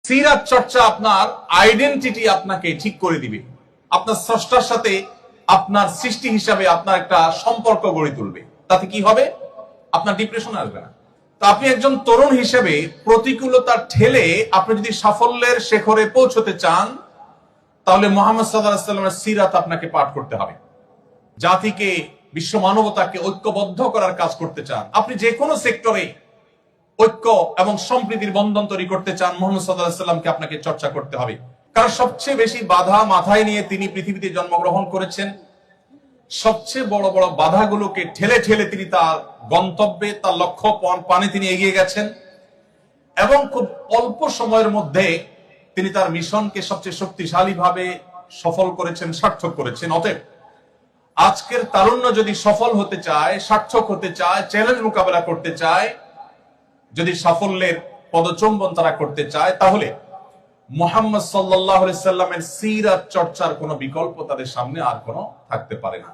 সিরাত চর্চা আপনার আইডেন্টিটি আপনাকে ঠিক করে দিবে, আপনার স্রষ্টার সাথে আপনার সৃষ্টি হিসাবে আপনার একটা সম্পর্ক গড়ে তুলবে। তাতে কি হবে? আপনার ডিপ্রেশন আসবে না। তো আপনি একজন তরুণ হিসেবে প্রতিকূলতার ঠেলে আপনি যদি সাফল্যের শেখরে পৌঁছতে চান, তাহলে মুহাম্মদ সাল্লাল্লাহু আলাইহি ওয়াসাল্লামের সিরাত আপনাকে পাঠ করতে হবে। জাতিকে, বিশ্ব মানবতাকে ঐক্যবদ্ধ করার কাজ করতে চান, আপনি যে কোনো সেক্টরে ঐক্য এবং সম্প্রীতির বন্ধন তৈরি করতে চান, মুহাম্মদ সাল্লাল্লাহু আলাইহি ওয়াসাল্লামকে আপনাকে চর্চা করতে হবে। কারণ সবচেয়ে বেশি বাধা মাথায় নিয়ে তিনি পৃথিবীতে জন্মগ্রহণ করেছেন। সবচেয়ে বড় বড় বাধাগুলোকে ঠেলে ঠেলে তিনি তার গন্তব্যে, তার লক্ষ্য পানে তিনি এগিয়ে গেছেন এবং খুব অল্প সময়ের মধ্যে তিনি তার মিশনকে সবচেয়ে শক্তিশালী ভাবে সফল করেছেন, সার্থক করেছেন। অতএব আজকের তারুণ্য যদি সফল হতে চায়, সার্থক হতে চায়, চ্যালেঞ্জ মোকাবেলা করতে চায়, যদি সাফল্যের পদচুম্বন তারা করতে চায়, তাহলে মুহাম্মদ সাল্লাল্লাহু আলাইহি সাল্লামের সিরাত চর্চার কোনো বিকল্প তাদের সামনে আর কোনো থাকতে পারে না।